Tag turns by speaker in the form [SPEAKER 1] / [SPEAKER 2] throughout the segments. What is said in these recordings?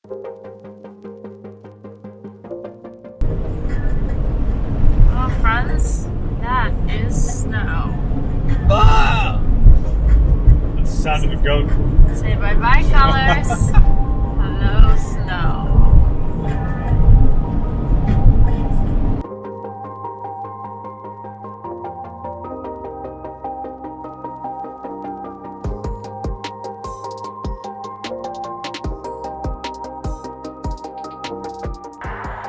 [SPEAKER 1] Oh, friends, that is snow.
[SPEAKER 2] Ah! That's the sound of a goat.
[SPEAKER 1] Say bye-bye, colors. Hello, snow.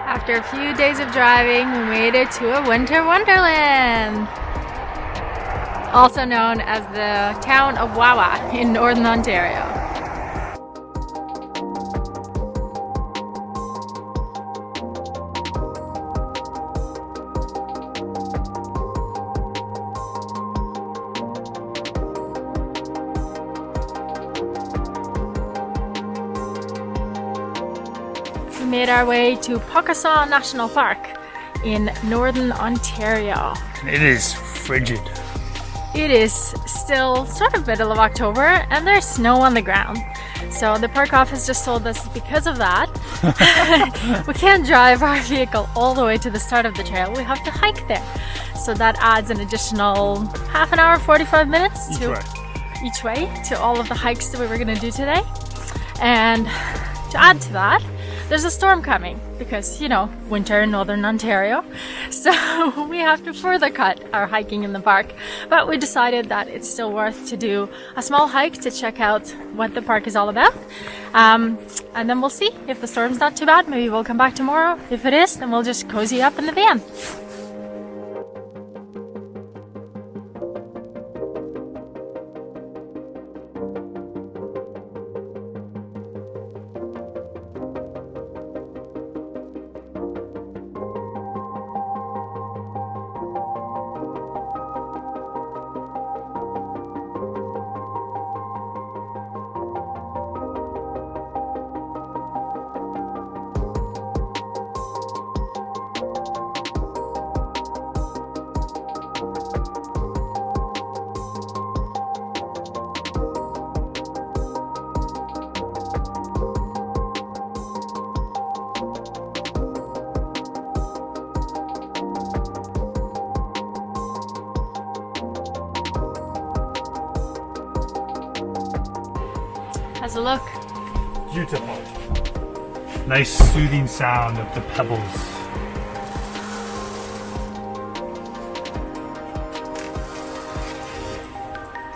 [SPEAKER 1] After a few days of driving, we made it to a winter wonderland, also known as the town of Wawa in northern Ontario. We made our way to Pukaskwa National Park in northern Ontario.
[SPEAKER 2] It is frigid.
[SPEAKER 1] It is still sort of middle of October and there's snow on the ground. So the park office just told us because of that, we can't drive our vehicle all the way to the start of the trail. We have to hike there. So that adds an additional half an hour, 45 minutes each way to all of the hikes that we were going to do today. And to add to that, there's a storm coming because, you know, winter in northern Ontario. So we have to further cut our hiking in the park. But we decided that it's still worth to do a small hike to check out what the park is all about. And then we'll see if the storm's not too bad. Maybe we'll come back tomorrow. If it is, then we'll just cozy up in the van. How's it look?
[SPEAKER 2] Beautiful. Nice soothing sound of the pebbles.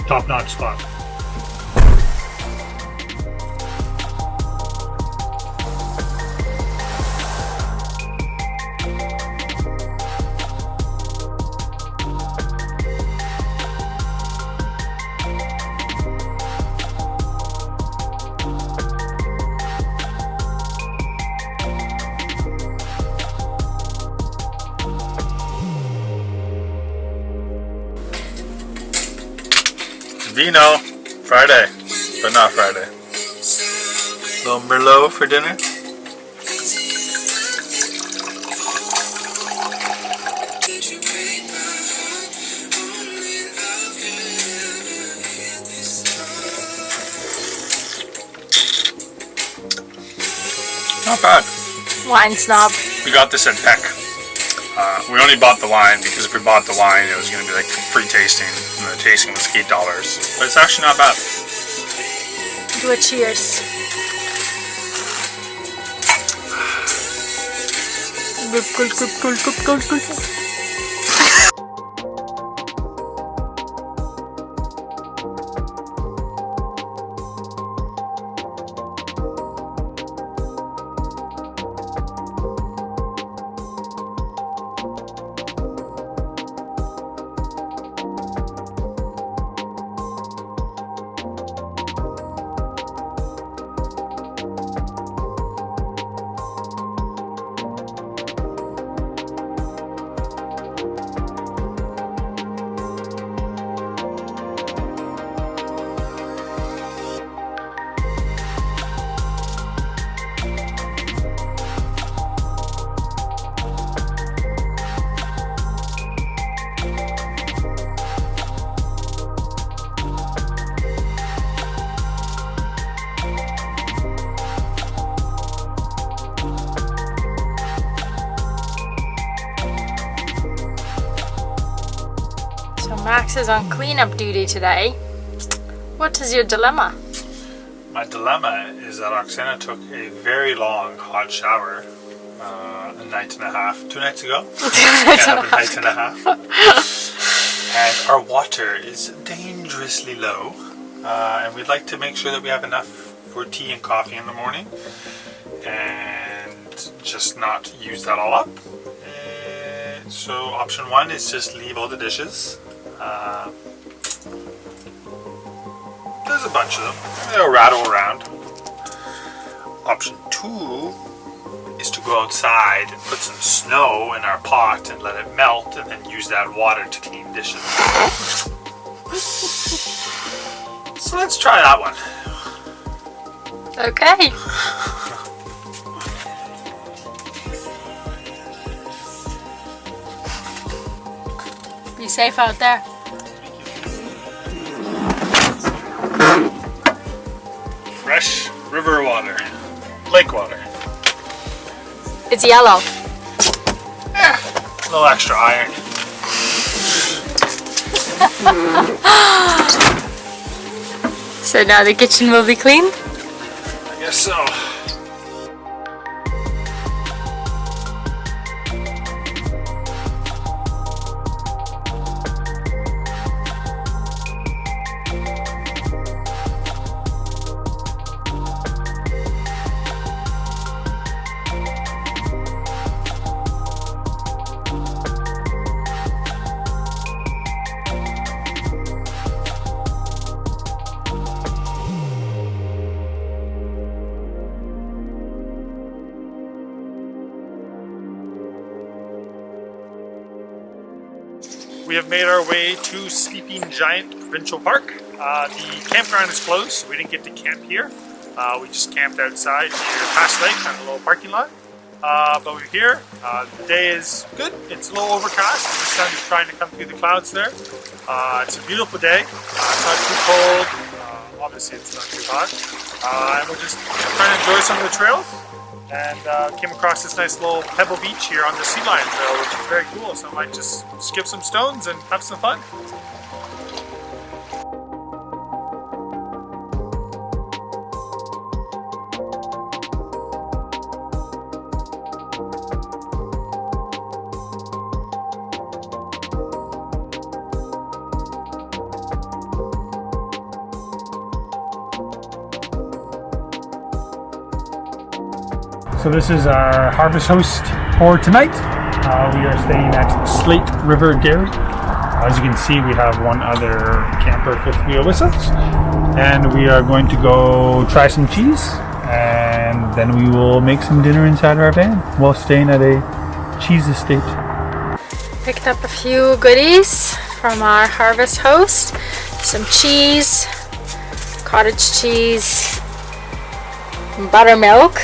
[SPEAKER 2] Top-notch spot. Vino, Friday, but not Friday. Little Merlot for dinner. Not bad.
[SPEAKER 1] Wine snob.
[SPEAKER 2] We got this at Peck. We only bought the wine because if we bought the wine, it was going to be like free tasting, and the tasting was $8. But it's actually not bad.
[SPEAKER 1] Do a cheers. Max is on cleanup duty today. What is your dilemma?
[SPEAKER 2] My dilemma is that Oksana took a very long hot shower a night and a half, 2 nights ago. A night and a half. And our water is dangerously low. And we'd like to make sure that we have enough for tea and coffee in the morning. And just not use that all up. So option 1 is just leave all the dishes. There's a bunch of them. They'll rattle around. Option 2 is to go outside and put some snow in our pot and let it melt and then use that water to clean dishes. So let's try that one.
[SPEAKER 1] Okay. Be safe out there.
[SPEAKER 2] Fresh river water. Lake water.
[SPEAKER 1] It's yellow.
[SPEAKER 2] Yeah, a little extra iron.
[SPEAKER 1] So now the kitchen will be clean?
[SPEAKER 2] I guess so. We have made our way to Sleeping Giant Provincial Park. The campground is closed, so we didn't get to camp here. We just camped outside near Pass Lake on a little parking lot. But we're here. The day is good. It's a little overcast. The sun is trying to come through the clouds there. It's a beautiful day. It's not too cold. Obviously, it's not too hot. And we're just trying to enjoy some of the trails. And came across this nice little pebble beach here on the Sea Lion Trail, which is very cool. So I might just skip some stones and have some fun. So this is our harvest host for tonight. We are staying at Slate River Dairy. As you can see, we have one other camper fifth wheel with us. And we are going to go try some cheese. And then we will make some dinner inside our van while staying at a cheese estate.
[SPEAKER 1] Picked up a few goodies from our harvest host. Some cheese, cottage cheese, buttermilk.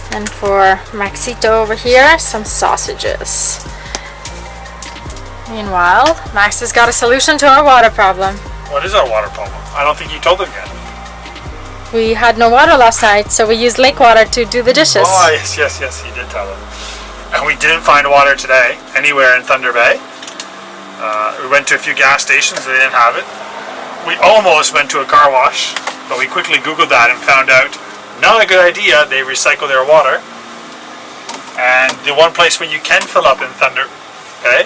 [SPEAKER 1] And for Maxito over here, some sausages. Meanwhile, Max has got a solution to our water problem.
[SPEAKER 2] What is our water problem? I don't think you told them yet.
[SPEAKER 1] We had no water last night, so we used lake water to do the dishes.
[SPEAKER 2] Oh, yes, he did tell them. And we didn't find water today anywhere in Thunder Bay. We went to a few gas stations, they didn't have it. We almost went to a car wash, but we quickly Googled that and found out not a good idea. They recycle their water. And the one place where you can fill up in Thunder Bay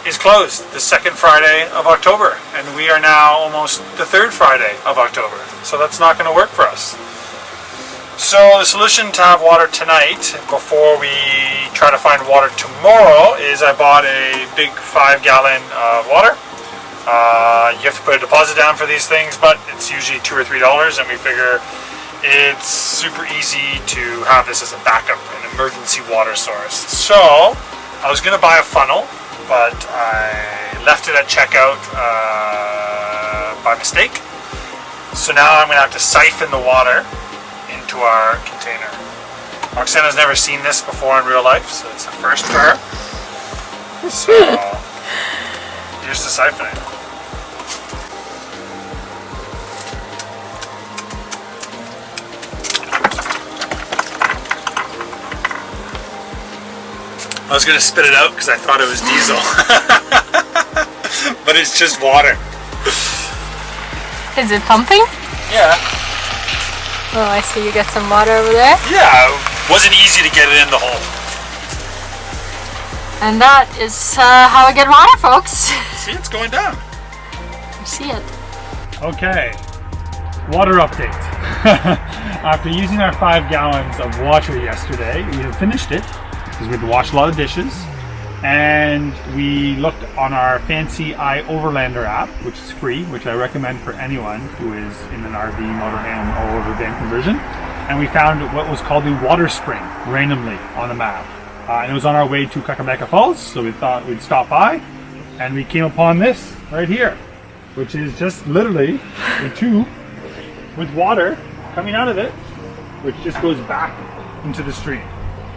[SPEAKER 2] is closed the second Friday of October. And we are now almost the third Friday of October. So that's not going to work for us. So the solution to have water tonight, before we try to find water tomorrow, is I bought a big 5-gallon of water. You have to put a deposit down for these things, but it's usually $2 or $3, and we figure it's super easy to have this as a backup, an emergency water source. So I was going to buy a funnel, but I left it at checkout by mistake. So now I'm going to have to siphon the water into our container. Oksana's never seen this before in real life, so it's a first for her. So here's the siphoning. I was going to spit it out because I thought it was diesel. but it's just water.
[SPEAKER 1] Is it pumping?
[SPEAKER 2] Yeah.
[SPEAKER 1] Oh, I see you got some water over there.
[SPEAKER 2] Yeah, it wasn't easy to get it in the hole.
[SPEAKER 1] And that is how I get water, folks.
[SPEAKER 2] See, it's going down.
[SPEAKER 1] You see it.
[SPEAKER 2] Okay, water update. After using our 5 gallons of water yesterday, we have finished it because we had to wash a lot of dishes. And we looked on our Fancy Eye Overlander app, which is free, which I recommend for anyone who is in an RV, motorhome, or over van conversion. And we found what was called a water spring randomly on the map. And it was on our way to Pukaskwa Falls, so we thought we'd stop by. And we came upon this right here, which is just literally a tube with water coming out of it, which just goes back into the stream.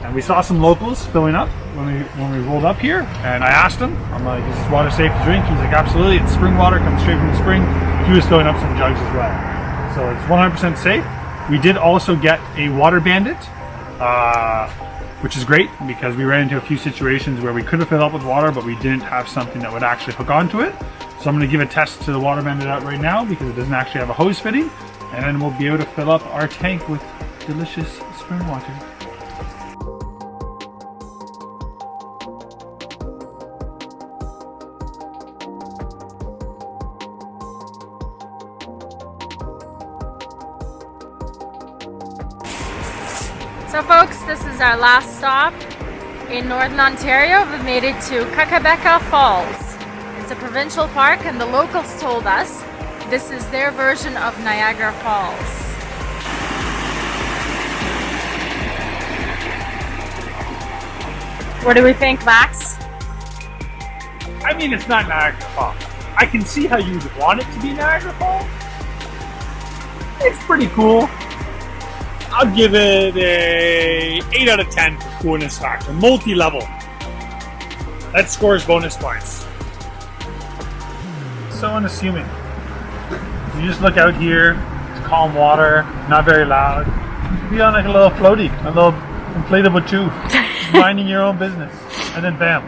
[SPEAKER 2] And we saw some locals filling up when we rolled up here, and I asked him, I'm like, is this water safe to drink? He's like, absolutely, it's spring water, comes straight from the spring. He was filling up some jugs as well. So it's 100% safe. We did also get a water bandit, which is great because we ran into a few situations where we could have filled up with water, but we didn't have something that would actually hook onto it. So I'm going to give a test to the water bandit out right now because it doesn't actually have a hose fitting, and then we'll be able to fill up our tank with delicious spring water.
[SPEAKER 1] So folks, this is our last stop in Northern Ontario. We've made it to Pukaskwa Falls. It's a provincial park, and the locals told us this is their version of Niagara Falls. What do we think, Max?
[SPEAKER 2] I mean, it's not Niagara Falls. I can see how you would want it to be Niagara Falls. It's pretty cool. I'll give it a 8 out of 10 for coolness factor. Multi-level. That scores bonus points. So unassuming. You just look out here, it's calm water, not very loud. Be on like a little floaty, a little inflatable tube, minding your own business. And then bam,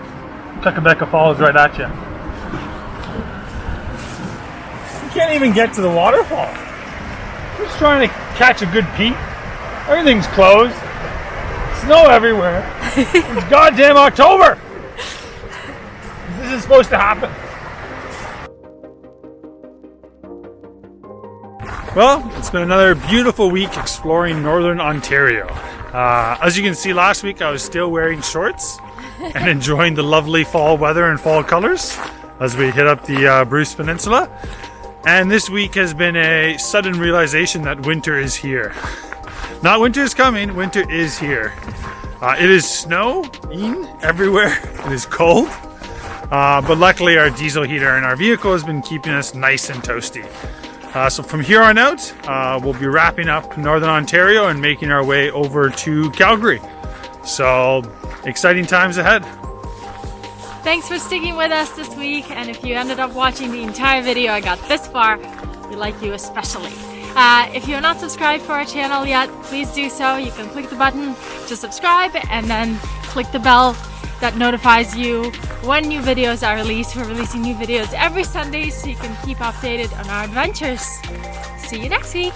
[SPEAKER 2] Pukaskwa Falls right at you. You can't even get to the waterfall. You're just trying to catch a good peek. Everything's closed. Snow everywhere. It's goddamn October. This is supposed to happen. Well, it's been another beautiful week exploring Northern Ontario. As you can see, last week I was still wearing shorts and enjoying the lovely fall weather and fall colors as we hit up the Bruce Peninsula. And this week has been a sudden realization that winter is here. Not winter is coming, winter is here. It is snowing everywhere. It is cold. But luckily our diesel heater in our vehicle has been keeping us nice and toasty. So from here on out, we'll be wrapping up Northern Ontario and making our way over to Calgary. So exciting times ahead.
[SPEAKER 1] Thanks for sticking with us this week, and if you ended up watching the entire video I got this far, we like you especially. If you're not subscribed for our channel yet, please do so. You can click the button to subscribe and then click the bell that notifies you when new videos are released. We're releasing new videos every Sunday, so you can keep updated on our adventures. See you next week.